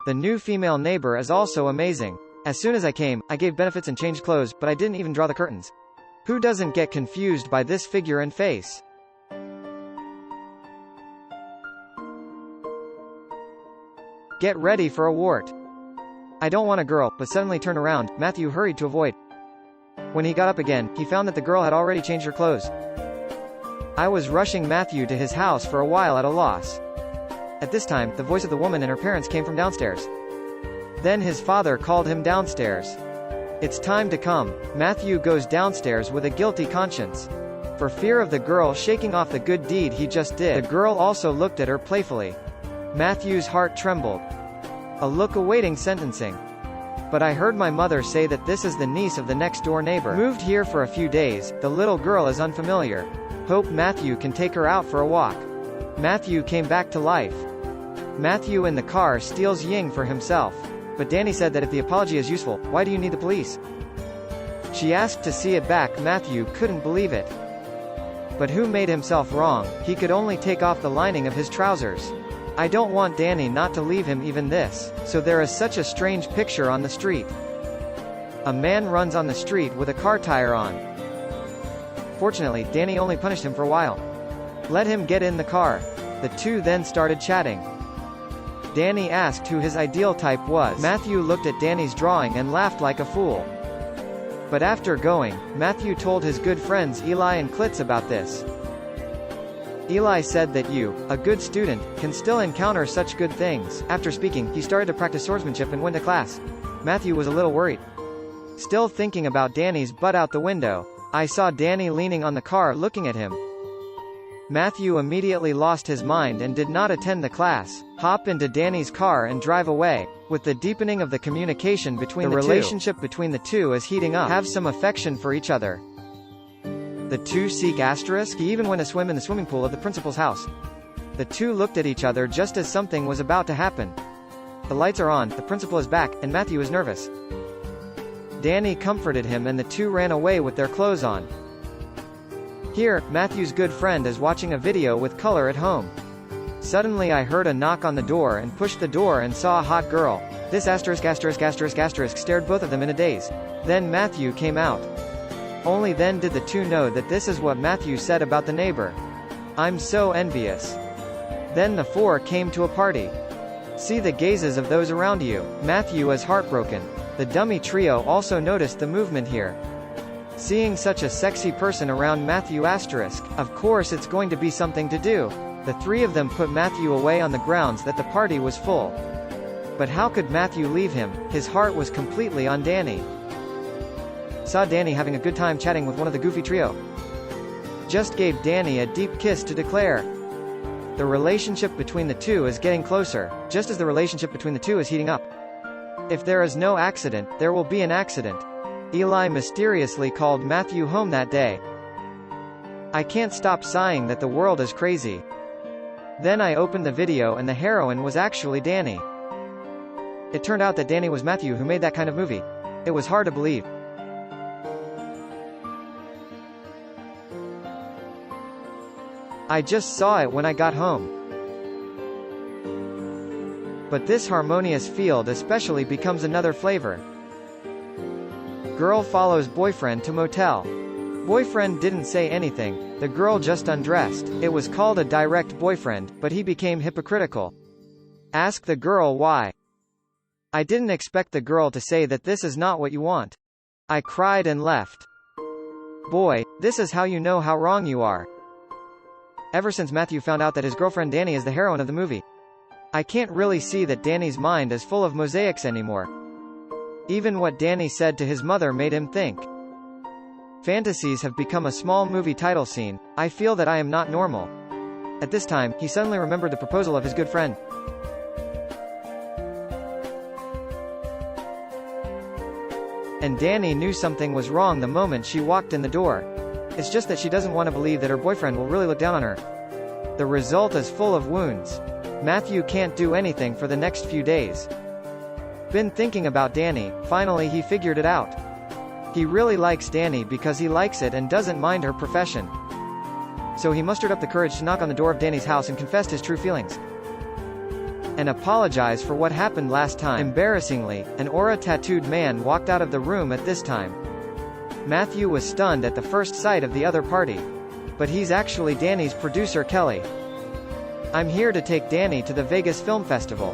The new female neighbor is also amazing. As soon as I came, I gave benefits and changed clothes, but I didn't even draw the curtains. Who doesn't get confused by this figure and face? Get ready for a wart. I don't want a girl, but suddenly turned around. Matthew hurried to avoid. When he got up again, he found that the girl had already changed her clothes. I was rushing Matthew to his house for a while at a loss. At this time, the voice of the woman and her parents came from downstairs. Then his father called him downstairs. It's time to come. Matthew goes downstairs with a guilty conscience. For fear of the girl shaking off the good deed he just did, the girl also looked at her playfully. Matthew's heart trembled. A look awaiting sentencing. But I heard my mother say that this is the niece of the next-door neighbor. Moved here for a few days, the little girl is unfamiliar. Hope Matthew can take her out for a walk. Matthew came back to life. Matthew in the car steals Ying for himself. But Danny said that if the apology is useful, why do you need the police? She asked to see it back. Matthew couldn't believe it. But who made himself wrong? He could only take off the lining of his trousers. I don't want Danny not to leave him even this. So there is such a strange picture on the street. A man runs on the street with a car tire on. Fortunately, Danny only punished him for a while. Let him get in the car. The two then started chatting. Danny asked who his ideal type was. Matthew looked at Danny's drawing and laughed like a fool. But after going, Matthew told his good friends Eli and Klitz about this. Eli said that you, a good student, can still encounter such good things. After speaking, he started to practice swordsmanship and went to class. Matthew was a little worried. Still thinking about Danny's butt out the window, I saw Danny leaning on the car looking at him. Matthew immediately lost his mind and did not attend the class, hop into Danny's car and drive away. With the deepening of the communication between the relationship between the two is heating up. Have some affection for each other. The two seek asterisk. He even went to swim in the swimming pool of the principal's house. The two looked at each other just as something was about to happen. The lights are on, the principal is back, and Matthew is nervous. Danny comforted him and the two ran away with their clothes on. Here, Matthew's good friend is watching a video with color at home. Suddenly I heard a knock on the door and pushed the door and saw a hot girl. This asterisk stared both of them in a daze. Then Matthew came out. Only then did the two know that this is what Matthew said about the neighbor. I'm so envious. Then the four came to a party. See the gazes of those around you. Matthew is heartbroken. The dummy trio also noticed the movement here. Seeing such a sexy person around Matthew asterisk, of course it's going to be something to do. The three of them put Matthew away on the grounds that the party was full. But how could Matthew leave him? His heart was completely on Danny. Saw Danny having a good time chatting with one of the goofy trio. Just gave Danny a deep kiss to declare. The relationship between the two is getting closer, just as the relationship between the two is heating up. If there is no accident, there will be an accident. Eli mysteriously called Matthew home that day. I can't stop sighing that the world is crazy. Then I opened the video and the heroine was actually Danny. It turned out that Danny was Matthew who made that kind of movie. It was hard to believe. I just saw it when I got home. But this harmonious field especially becomes another flavor. Girl follows boyfriend to motel. Boyfriend didn't say anything, the girl just undressed. It was called a direct boyfriend, but he became hypocritical. Ask the girl why. I didn't expect the girl to say that this is not what you want. I cried and left. Boy, this is how you know how wrong you are. Ever since Matthew found out that his girlfriend Danny is the heroine of the movie, I can't really see that Danny's mind is full of mosaics anymore. Even what Danny said to his mother made him think. Fantasies have become a small movie title scene. I feel that I am not normal. At this time, he suddenly remembered the proposal of his good friend. And Danny knew something was wrong the moment she walked in the door. It's just that she doesn't want to believe that her boyfriend will really look down on her. The result is full of wounds. Matthew can't do anything for the next few days. Been thinking about Danny, finally he figured it out. He really likes Danny because he likes it and doesn't mind her profession. So he mustered up the courage to knock on the door of Danny's house and confessed his true feelings. and apologize for what happened last time. Embarrassingly, an aura-tattooed man walked out of the room at this time. Matthew was stunned at the first sight of the other party. But he's actually Danny's producer Kelly. I'm here to take Danny to the Vegas Film Festival.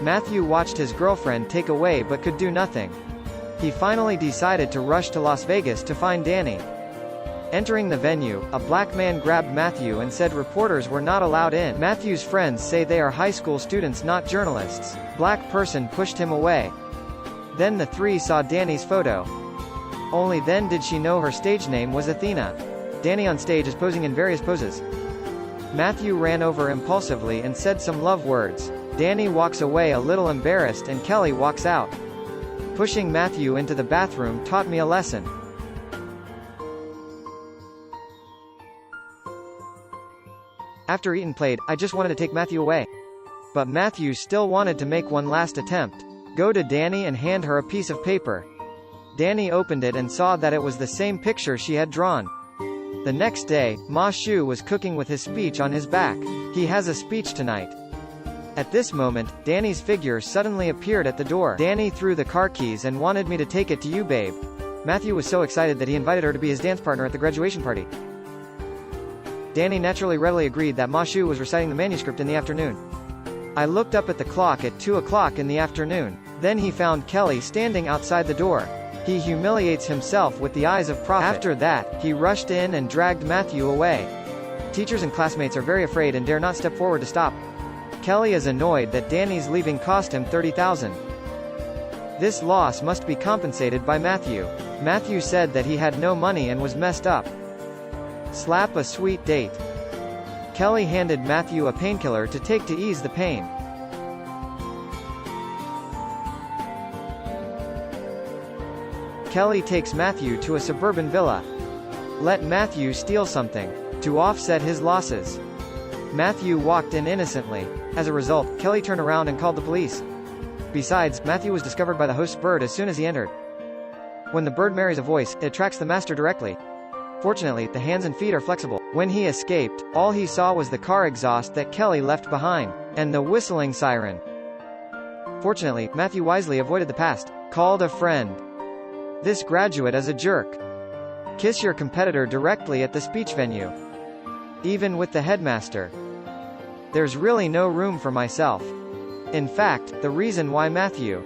Matthew watched his girlfriend take away but could do nothing. He finally decided to rush to Las Vegas to find Danny. Entering the venue, a black man grabbed Matthew and said reporters were not allowed in. Matthew's friends say they are high school students, not journalists. Black person pushed him away. Then the three saw Danny's photo. Only then did she know her stage name was Athena. Danny on stage is posing in various poses. Matthew ran over impulsively and said some love words. Danny walks away a little embarrassed and Kelly walks out. Pushing Matthew into the bathroom taught me a lesson. After Eaton played, I just wanted to take Matthew away. But Matthew still wanted to make one last attempt. Go to Danny and hand her a piece of paper. Danny opened it and saw that it was the same picture she had drawn. The next day, Ma Shu was cooking with his speech on his back. He has a speech tonight. At this moment, Danny's figure suddenly appeared at the door. Danny threw the car keys and wanted me to take it to you, babe. Matthew was so excited that he invited her to be his dance partner at the graduation party. Danny naturally readily agreed that Ma Shu was reciting the manuscript in the afternoon. I looked up at the clock at 2 o'clock in the afternoon. Then he found Kelly standing outside the door. He humiliates himself with the eyes of profit. After that, he rushed in and dragged Matthew away. Teachers and classmates are very afraid and dare not step forward to stop. Kelly is annoyed that Danny's leaving cost him $30,000. This loss must be compensated by Matthew. Matthew said that he had no money and was messed up. Slap a sweet date. Kelly handed Matthew a painkiller to take to ease the pain. Kelly takes Matthew to a suburban villa. Let Matthew steal something to offset his losses. Matthew walked in innocently. As a result, Kelly turned around and called the police. Besides, Matthew was discovered by the host's bird as soon as he entered. When the bird marries a voice, it attracts the master directly. Fortunately, the hands and feet are flexible. When he escaped, all he saw was the car exhaust that Kelly left behind, and the whistling siren. Fortunately, Matthew wisely avoided the past. Called a friend. This graduate is a jerk. Kiss your competitor directly at the speech venue. Even with the headmaster. There's really no room for myself. In fact, the reason why Matthew.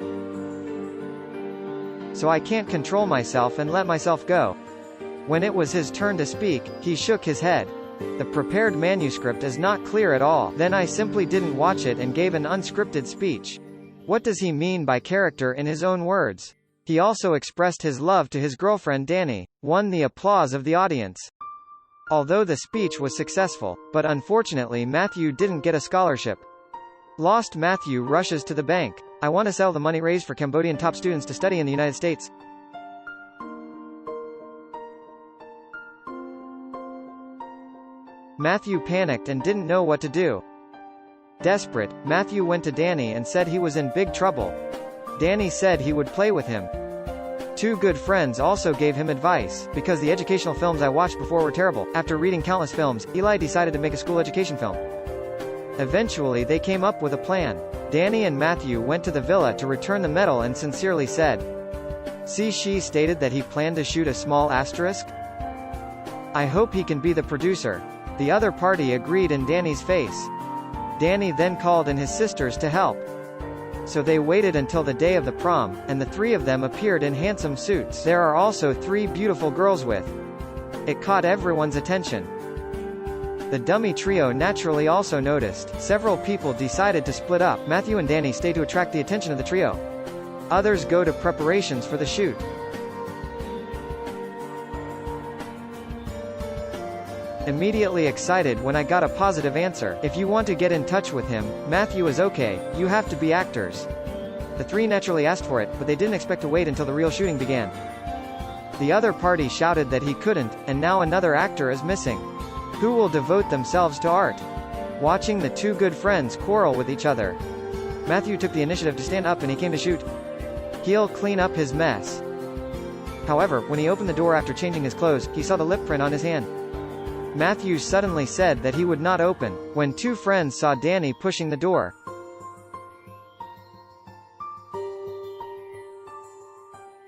So I can't control myself and let myself go. When it was his turn to speak, he shook his head. The prepared manuscript is not clear at all. Then I simply didn't watch it and gave an unscripted speech. What does he mean by character in his own words? He also expressed his love to his girlfriend Danny, won the applause of the audience. Although the speech was successful, but unfortunately Matthew didn't get a scholarship. Lost Matthew rushes to the bank. I want to sell the money raised for Cambodian top students to study in the United States. Matthew panicked and didn't know what to do. Desperate, Matthew went to Danny and said he was in big trouble. Danny said he would play with him. Two good friends also gave him advice, because the educational films I watched before were terrible. After reading countless films, Eli decided to make a school education film. Eventually they came up with a plan. Danny and Matthew went to the villa to return the medal and sincerely said, "See, she stated that he planned to shoot a small asterisk? I hope he can be the producer." The other party agreed in Danny's face. Danny then called in his sisters to help. So they waited until the day of the prom, and the three of them appeared in handsome suits. There are also three beautiful girls with. It caught everyone's attention. The dummy trio naturally also noticed. Several people decided to split up. Matthew and Danny stay to attract the attention of the trio. Others go to preparations for the shoot. Immediately excited when I got a positive answer. If you want to get in touch with him, Matthew is okay, you have to be actors. The three naturally asked for it, but they didn't expect to wait until the real shooting began. The other party shouted that he couldn't, and now another actor is missing. Who will devote themselves to art? Watching the two good friends quarrel with each other. Matthew took the initiative to stand up and he came to shoot. He'll clean up his mess. However, when he opened the door after changing his clothes, he saw the lip print on his hand. Matthew suddenly said that he would not open, when two friends saw Danny pushing the door.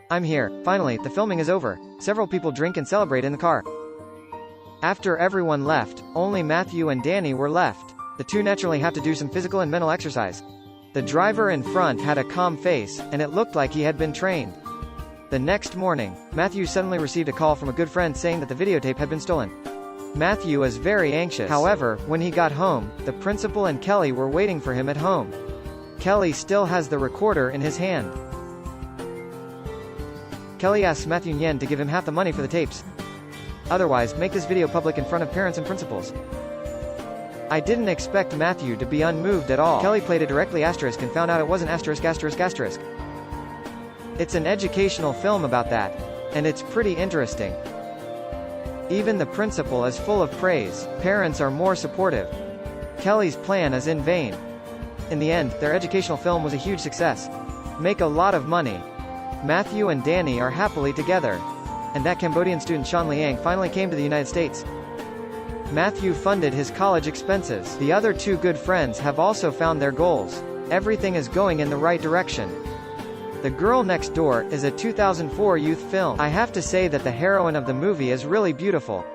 I'm here. Finally, the filming is over. Several people drink and celebrate in the car. After everyone left, only Matthew and Danny were left. The two naturally have to do some physical and mental exercise. The driver in front had a calm face, and it looked like he had been trained. The next morning, Matthew suddenly received a call from a good friend saying that the videotape had been stolen. Matthew was very anxious. However, when he got home, the principal and Kelly were waiting for him at home. Kelly still has the recorder in his hand. Kelly asks Matthew Nguyen to give him half the money for the tapes. Otherwise, make this video public in front of parents and principals. I didn't expect Matthew to be unmoved at all. Kelly played it directly asterisk and found out it wasn't asterisk asterisk asterisk. It's an educational film about that. And it's pretty interesting. Even the principal is full of praise. Parents are more supportive. Kelly's plan is in vain. In the end, their educational film was a huge success. Make a lot of money. Matthew and Danny are happily together. And that Cambodian student Sean Liang finally came to the United States. Matthew funded his college expenses. The other two good friends have also found their goals. Everything is going in the right direction. The Girl Next Door is a 2004 youth film. I have to say that the heroine of the movie is really beautiful.